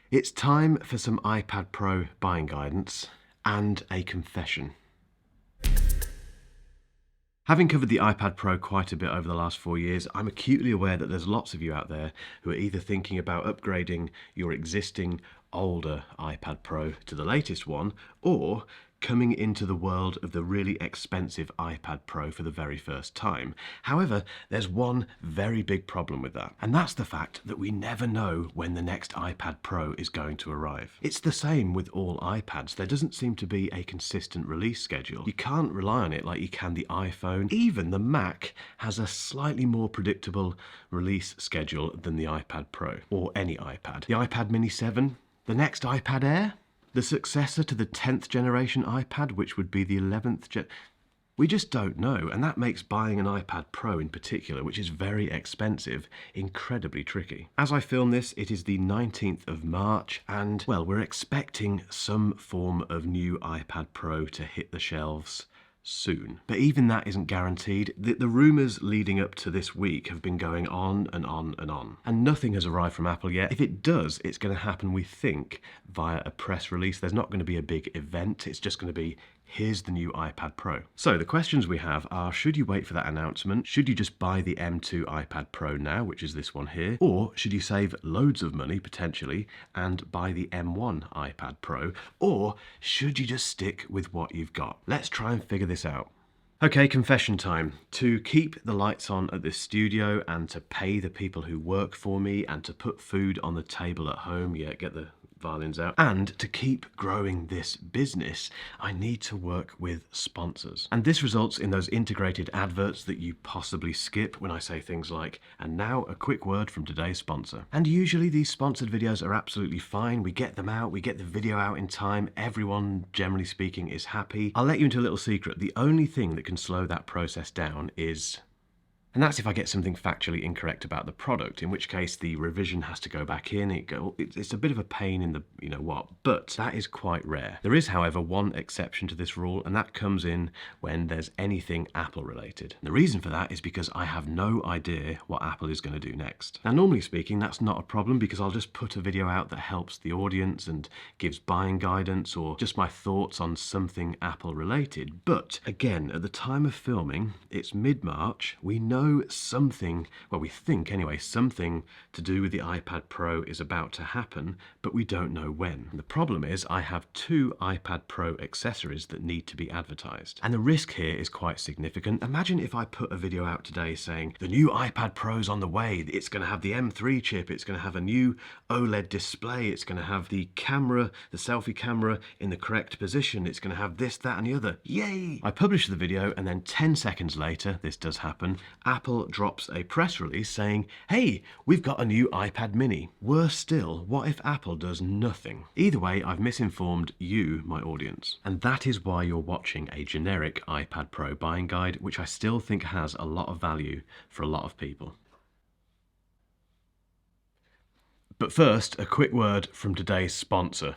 It's time for some iPad Pro buying guidance and a confession. Having covered the iPad Pro quite a bit over the last 4 years, I'm acutely aware that there's lots of you out there who are either thinking about upgrading your existing older iPad Pro to the latest one, or coming into the world of the really expensive iPad Pro for the very first time. However, there's one very big problem with that, and that's the fact that we never know when the next iPad Pro is going to arrive. It's the same with all iPads. There doesn't seem to be a consistent release schedule. You can't rely on it like you can the iPhone. Even the Mac has a slightly more predictable release schedule than the iPad Pro, or any iPad. The iPad Mini 7, the next iPad Air, the successor to the 10th generation iPad, which would be the 11th gen. We just don't know, and that makes buying an iPad Pro in particular, which is very expensive, incredibly tricky. As I film this, it is the 19th of March, and, well, we're expecting some form of new iPad Pro to hit the shelves soon. But even that isn't guaranteed. The rumours leading up to this week have been going on and on and on. And nothing has arrived from Apple yet. If it does, it's going to happen, we think, via a press release. There's not going to be a big event. It's just going to be, here's the new iPad Pro. So the questions we have are, should you wait for that announcement? Should you just buy the M2 iPad Pro now, which is this one here? Or should you save loads of money, potentially, and buy the M1 iPad Pro? Or should you just stick with what you've got? Let's try and figure this out. Okay, confession time. To keep the lights on at this studio and to pay the people who work for me and to put food on the table at home, yeah, get the violins out, and to keep growing this business, I need to work with sponsors. And this results in those integrated adverts that you possibly skip when I say things like, and now a quick word from today's sponsor. And usually these sponsored videos are absolutely fine. We get them out, we get the video out in time, everyone, generally speaking, is happy. I'll let you into a little secret. The only thing that can slow that process down is... and that's if I get something factually incorrect about the product, in which case the revision has to go back in. It's a bit of a pain in the you-know-what, but that is quite rare. There is, however, one exception to this rule, and that comes in when there's anything Apple related. And the reason for that is because I have no idea what Apple is going to do next. Now, normally speaking, that's not a problem because I'll just put a video out that helps the audience and gives buying guidance or just my thoughts on something Apple related. But again, at the time of filming, it's mid-March, we know something, well, we think anyway, something to do with the iPad Pro is about to happen, but we don't know when. And the problem is I have 2 iPad Pro accessories that need to be advertised. And the risk here is quite significant. Imagine if I put a video out today saying, the new iPad Pro's on the way, it's going to have the M3 chip, it's going to have a new OLED display, it's going to have the camera, the selfie camera in the correct position, it's going to have this, that, and the other. Yay! I publish the video, and then 10 seconds later, this does happen, Apple drops a press release saying, hey, we've got a new iPad mini. Worse still, what if Apple does nothing? Either way, I've misinformed you, my audience. And that is why you're watching a generic iPad Pro buying guide, which I still think has a lot of value for a lot of people. But first, a quick word from today's sponsor.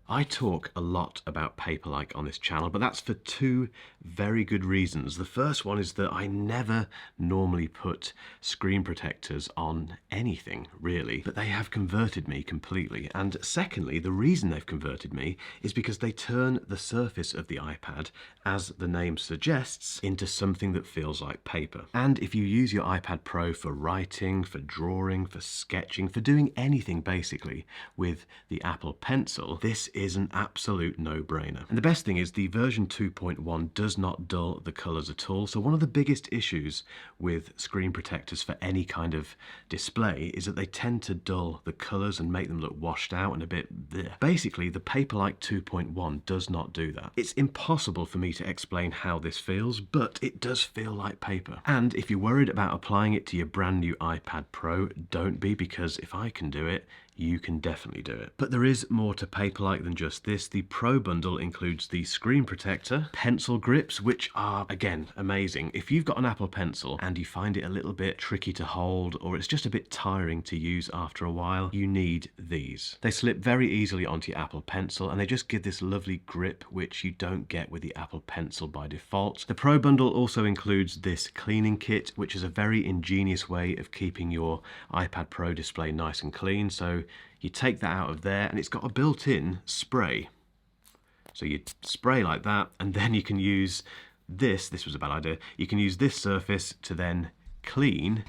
I talk a lot about Paperlike on this channel, but that's for 2 very good reasons. The first one is that I never normally put screen protectors on anything, really, but they have converted me completely. And secondly, the reason they've converted me is because they turn the surface of the iPad, as the name suggests, into something that feels like paper. And if you use your iPad Pro for writing, for drawing, for sketching, for doing anything basically with the Apple Pencil, this is an absolute no-brainer. And the best thing is the version 2.1 does not dull the colours at all. So one of the biggest issues with screen protectors for any kind of display is that they tend to dull the colours and make them look washed out and a bit bleh. Basically, the Paperlike 2.1 does not do that. It's impossible for me to explain how this feels, but it does feel like paper. And if you're worried about applying it to your brand new iPad Pro, don't be, because if I can do it, you can definitely do it. But there is more to Paperlike than just this. The Pro bundle includes the screen protector, pencil grips, which are, again, amazing. If you've got an Apple Pencil and you find it a little bit tricky to hold, or it's just a bit tiring to use after a while, you need these. They slip very easily onto your Apple Pencil, and they just give this lovely grip, which you don't get with the Apple Pencil by default. The Pro bundle also includes this cleaning kit, which is a very ingenious way of keeping your iPad Pro display nice and clean. So you take that out of there, and it's got a built-in spray. So you spray like that, and then you can use this was a bad idea, you can use this surface to then clean,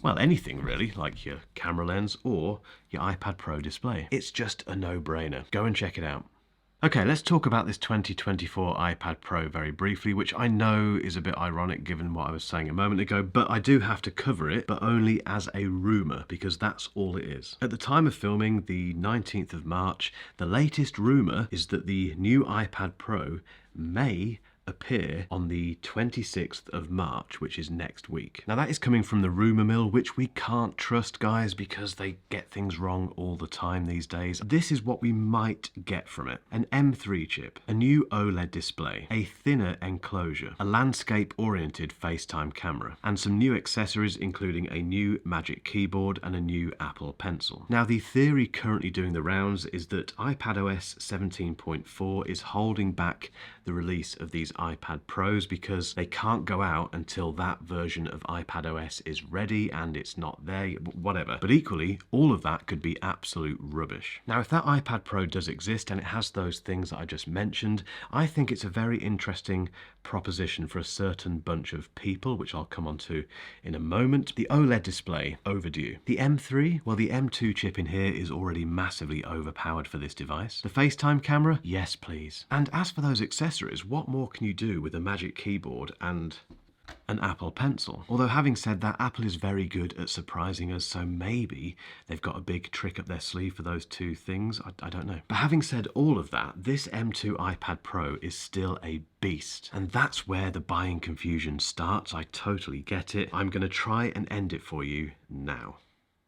well, anything really, like your camera lens or your iPad Pro display. It's just a no-brainer. Go and check it out. Okay, let's talk about this 2024 iPad Pro very briefly, which I know is a bit ironic given what I was saying a moment ago, but I do have to cover it, but only as a rumour, because that's all it is. At the time of filming, the 19th of March, the latest rumour is that the new iPad Pro may appear on the 26th of March, which is next week. Now that is coming from the rumour mill, which we can't trust, guys, because they get things wrong all the time these days. This is what we might get from it. An M3 chip, a new OLED display, a thinner enclosure, a landscape-oriented FaceTime camera, and some new accessories including a new Magic Keyboard and a new Apple Pencil. Now the theory currently doing the rounds is that iPadOS 17.4 is holding back the release of these iPad Pros because they can't go out until that version of iPadOS is ready and it's not there, whatever. But equally, all of that could be absolute rubbish. Now, if that iPad Pro does exist and it has those things that I just mentioned, I think it's a very interesting proposition for a certain bunch of people, which I'll come on to in a moment. The OLED display, overdue. The M3, well, the M2 chip in here is already massively overpowered for this device. The FaceTime camera, yes please. And as for those accessories, what more can you do with a Magic Keyboard and an Apple Pencil? Although having said that, Apple is very good at surprising us, so maybe they've got a big trick up their sleeve for those two things. I don't know. But having said all of that, this M2 iPad Pro is still a beast, and that's where the buying confusion starts. I totally get it. I'm going to try and end it for you now.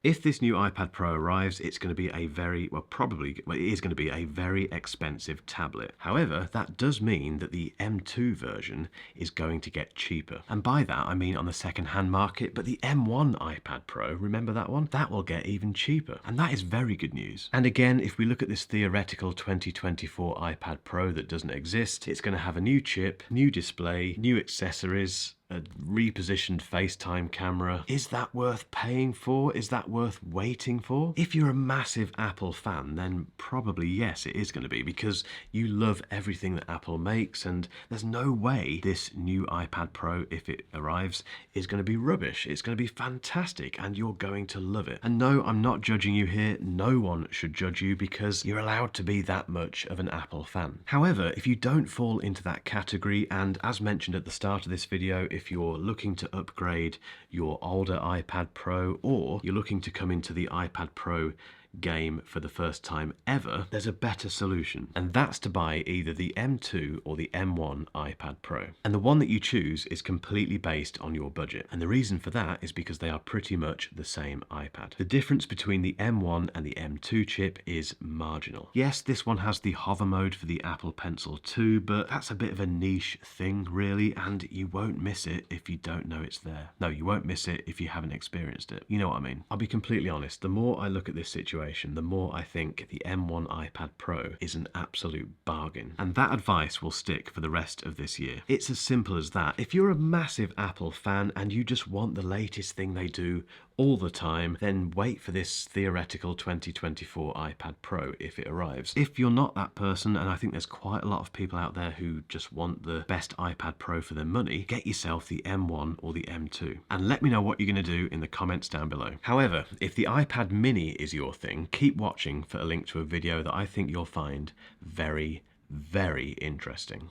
If this new iPad Pro arrives, it's going to be a very, well, it is going to be a very expensive tablet. However, that does mean that the M2 version is going to get cheaper. And by that, I mean on the second-hand market, but the M1 iPad Pro, remember that one? That will get even cheaper. And that is very good news. And again, if we look at this theoretical 2024 iPad Pro that doesn't exist, it's going to have a new chip, new display, new accessories, a repositioned FaceTime camera. Is that worth paying for? Is that worth waiting for? If you're a massive Apple fan, then probably yes, it is going to be, because you love everything that Apple makes, and there's no way this new iPad Pro, if it arrives, is going to be rubbish. It's going to be fantastic, and you're going to love it. And no, I'm not judging you here. No one should judge you, because you're allowed to be that much of an Apple fan. However, if you don't fall into that category, and as mentioned at the start of this video, if you're looking to upgrade your older iPad Pro, or you're looking to come into the iPad Pro game for the first time ever, there's a better solution, and that's to buy either the M2 or the M1 iPad Pro. And the one that you choose is completely based on your budget, and the reason for that is because they are pretty much the same iPad. The difference between the M1 and the M2 chip is marginal. Yes, this one has the hover mode for the Apple Pencil too, but that's a bit of a niche thing really, and you won't miss it if you don't know it's there. No, you won't miss it if you haven't experienced it. You know what I mean? I'll be completely honest, the more I look at this situation, the more I think the M1 iPad Pro is an absolute bargain. And that advice will stick for the rest of this year. It's as simple as that. If you're a massive Apple fan and you just want the latest thing they do all the time, then wait for this theoretical 2024 iPad Pro if it arrives. If you're not that person, and I think there's quite a lot of people out there who just want the best iPad Pro for their money, get yourself the M1 or the M2. And let me know what you're going to do in the comments down below. However, if the iPad mini is your thing, keep watching for a link to a video that I think you'll find very, very interesting.